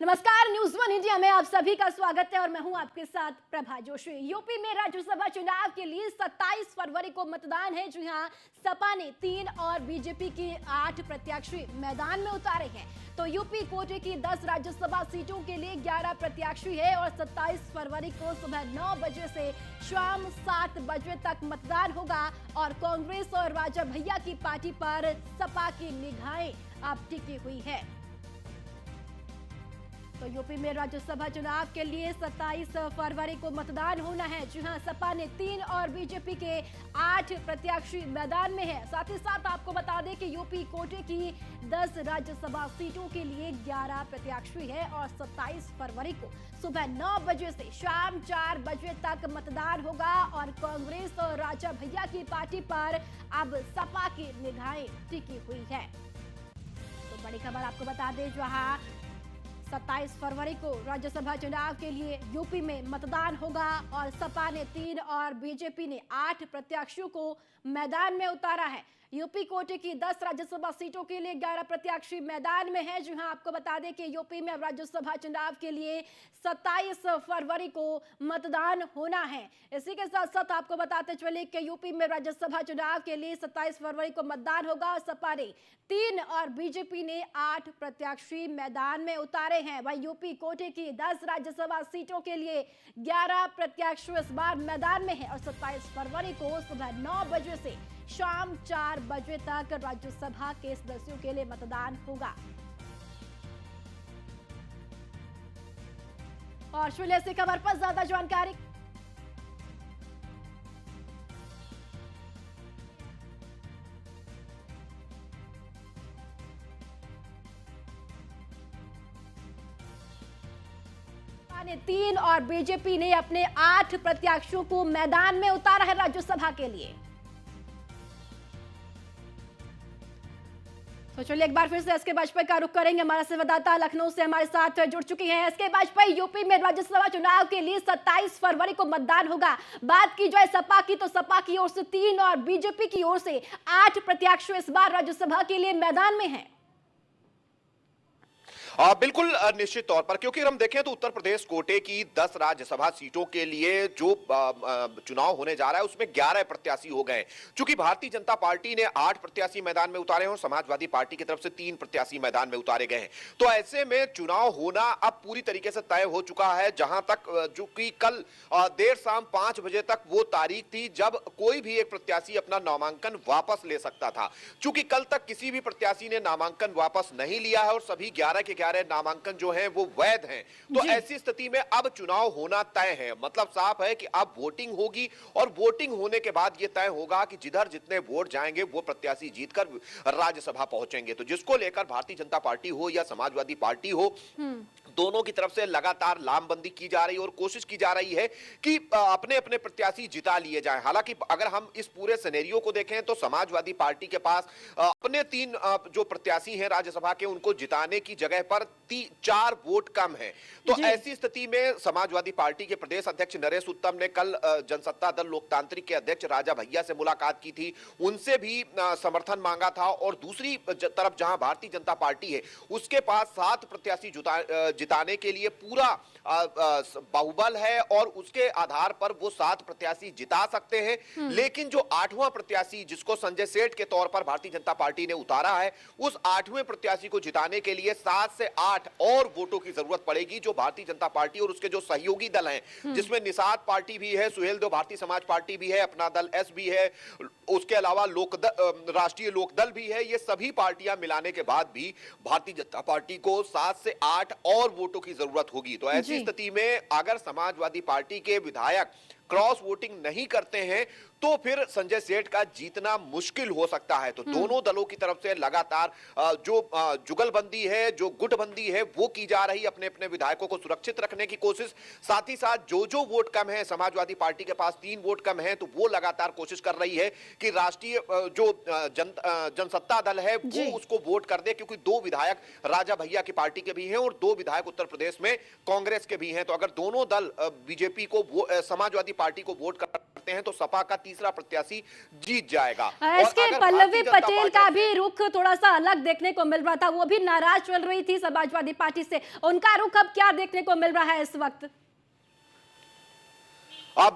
नमस्कार, news one India में आप सभी का स्वागत है और मैं हूं आपके साथ प्रभा जोशी। यूपी में राज्यसभा चुनाव के लिए 27 फरवरी को मतदान है। जी हां, सपा ने 3 और बीजेपी के 8 प्रत्याशी मैदान में उतारे हैं। तो यूपी कोटे की 10 राज्यसभा सीटों के लिए 11 प्रत्याशी है और 27 फरवरी को सुबह 9 बजे से शाम 7 बजे तक मतदान होगा और कांग्रेस और राजा भैया की पार्टी पर सपा की निगाहें अब टिकी हुई है। तो यूपी में राज्यसभा चुनाव के लिए 27 फरवरी को मतदान होना है। जी हां, सपा ने 3 और बीजेपी के 8 प्रत्याशी मैदान में है। साथ ही साथ आपको बता दें कि यूपी कोटे की 10 राज्यसभा सीटों के लिए 11 प्रत्याशी है और 27 फरवरी को सुबह 9 बजे से शाम 4 बजे तक मतदान होगा और कांग्रेस और राजा भैया की पार्टी पर अब सपा की निगाहें टिकी हुई है। तो बड़ी खबर आपको बता दें, जहां 27 फरवरी को राज्यसभा चुनाव के लिए यूपी में मतदान होगा और सपा ने 3 और बीजेपी ने 8 प्रत्याशियों को मैदान में उतारा है। यूपी कोटे की 10 राज्यसभा सीटों के लिए 11 प्रत्याशी मैदान में है। जी हां, आपको बता दें कि यूपी में राज्यसभा चुनाव के लिए 27 फरवरी को मतदान होना है। इसी के साथ साथ आपको बताते चले कि यूपी में राज्यसभा चुनाव के लिए 27 फरवरी को मतदान होगा। सपा ने 3 और बीजेपी ने 8 प्रत्याशी मैदान में उतारे हैं। वहीं यूपी कोटे की 10 राज्यसभा सीटों के लिए 11 प्रत्याशी इस बार मैदान में है और 27 फरवरी को सुबह 9 बजे से शाम 4 बजे तक राज्यसभा के सदस्यों के लिए मतदान होगा। और शुरू से खबर पर ज्यादा जानकारी ने 3 और बीजेपी ने अपने 8 प्रत्याशियों को मैदान में उतारा है राज्यसभा के लिए। तो चलिए एक बार फिर से एसके वाजपेयी का रुख करेंगे। हमारा संवाददाता लखनऊ से हमारे साथ जुड़ चुकी हैं। एसके वाजपेयी, यूपी में राज्यसभा चुनाव के लिए 27 फरवरी को मतदान होगा। बात की जाए सपा की, तो सपा की ओर से 3 और बीजेपी की ओर से 8 प्रत्याशी इस बार राज्यसभा के लिए मैदान में हैं। बिल्कुल निश्चित तौर पर, क्योंकि हम देखें तो उत्तर प्रदेश कोटे की 10 राज्यसभा सीटों के लिए जो चुनाव होने जा रहा है उसमें 11 प्रत्याशी हो गए। चूंकि भारतीय जनता पार्टी ने 8 प्रत्याशी मैदान में उतारे हैं और समाजवादी पार्टी की तरफ से 3 प्रत्याशी मैदान में उतारे गए हैं, तो ऐसे में चुनाव होना अब पूरी तरीके से तय हो चुका है। जहां तक जो कि कल देर शाम 5 बजे तक वो तारीख थी जब कोई भी एक प्रत्याशी अपना नामांकन वापस ले सकता था। चूंकि कल तक किसी भी प्रत्याशी ने नामांकन वापस नहीं लिया है और सभी 11 के 11 नामांकन जो है वो वैध हैं, तो ऐसी स्थिति में अब चुनाव होना तय है। मतलब साफ है कि अब वोटिंग होगी और वोटिंग होने के बाद यह तय होगा कि जिधर जितने वोट जाएंगे वो प्रत्याशी जीतकर राज्यसभा पहुंचेंगे। तो जिसको लेकर भारतीय जनता पार्टी हो या समाजवादी पार्टी हो, दोनों की तरफ से लगातार लामबंदी की जा रही है और कोशिश की जा रही है कि अपने अपने प्रत्याशी जिता लिए जाएं। हालांकि अगर हम इस पूरे सिनेरियो को देखें तो समाजवादी पार्टी के पास अपने 3 जो प्रत्याशी हैं राज्यसभा के, उनको जिताने की जगह पर 4 वोट कम है। तो ऐसी स्थिति में समाजवादी पार्टी के प्रदेश अध्यक्ष नरेश उत्तम ने कल जनसत्ता दल लोकतांत्रिक के अध्यक्ष राजा भैया से मुलाकात की थी, उनसे भी समर्थन मांगा था। और दूसरी तरफ जहां भारतीय जनता पार्टी है उसके पास 7 प्रत्याशी जिताने के लिए पूरा बाहुबल है और उसके आधार पर वो 7 प्रत्याशी जिता सकते हैं। लेकिन जो 8वां प्रत्याशी जिसको संजय सेठ के तौर पर भारतीय जनता पार्टी ने उतारा है, उस 8वें प्रत्याशी को जिताने के लिए 7 से 8 और वोटों की जरूरत पड़ेगी, जो भारतीय जनता पार्टी और उसके जो सहयोगी दल हैं, जिसमें निषाद पार्टी भी है, सुहेलदेव भारतीय समाज पार्टी भी है, अपना दल एस भी है, उसके अलावा राष्ट्रीय लोकदल भी है, ये सभी पार्टियां मिलाने के बाद भी भारतीय जनता पार्टी को 7 से 8 और वोटों की जरूरत होगी। तो ऐसी स्थिति में अगर समाजवादी पार्टी के विधायक क्रॉस वोटिंग नहीं करते हैं तो फिर संजय सेठ का जीतना मुश्किल हो सकता है। तो दोनों दलों की तरफ से लगातार जो जुगलबंदी है, जो गुटबंदी है, वो की जा रही, अपने अपने विधायकों को सुरक्षित रखने की कोशिश। साथ ही साथ जो वोट कम है, समाजवादी पार्टी के पास 3 वोट कम है, तो वो लगातार कोशिश कर रही है कि राष्ट्रीय जो जनसत्ता दल है वो उसको वोट कर दे, क्योंकि 2 विधायक राजा भैया की पार्टी के भी हैं और 2 विधायक उत्तर प्रदेश में कांग्रेस के भी हैं। तो अगर दोनों दल बीजेपी को समाजवादी पार्टी को वोट करते हैं तो सपा का तीसरा प्रत्याशी जीत जाएगा। इसके पल्लवी पटेल का भी रुख थोड़ा सा अलग देखने को मिल रहा था, वो भी नाराज चल रही थी समाजवादी पार्टी से, उनका रुख अब क्या देखने को मिल रहा है इस वक्त?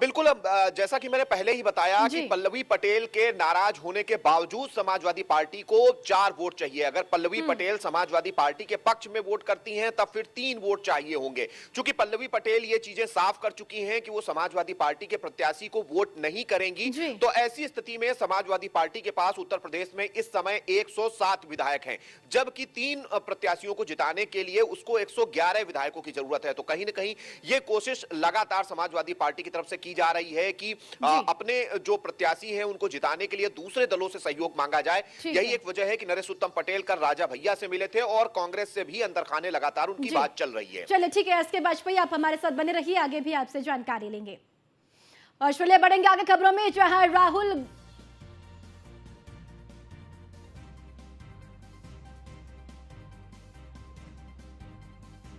बिल्कुल, जैसा कि मैंने पहले ही बताया कि पल्लवी पटेल के नाराज होने के बावजूद समाजवादी पार्टी को 4 वोट चाहिए। अगर पल्लवी पटेल समाजवादी पार्टी के पक्ष में वोट करती हैं तब फिर 3 वोट चाहिए होंगे। क्योंकि पल्लवी पटेल ये चीजें साफ कर चुकी हैं कि वो समाजवादी पार्टी के प्रत्याशी को वोट नहीं करेंगी, तो ऐसी स्थिति में समाजवादी पार्टी के पास उत्तर प्रदेश में इस समय 107 विधायक हैं, जबकि 3 प्रत्याशियों को जिताने के लिए उसको 111 विधायकों की जरूरत है। तो कहीं ना कहीं ये कोशिश लगातार समाजवादी पार्टी की तरफ से की जा रही है कि अपने जो प्रत्याशी हैं उनको जिताने के लिए दूसरे दलों से सहयोग मांगा जाए। यही एक वजह है कि नरेश उत्तम पटेल कल राजा भैया से मिले थे और कांग्रेस से भी अंदर खाने लगातार उनकी बात चल रही है। चलिए ठीक है, एस के वाजपेयी आप हमारे साथ बने रहिए, आगे भी आपसे जानकारी लेंगे और चलिए बढ़ेंगे आगे खबरों में, जहां राहुल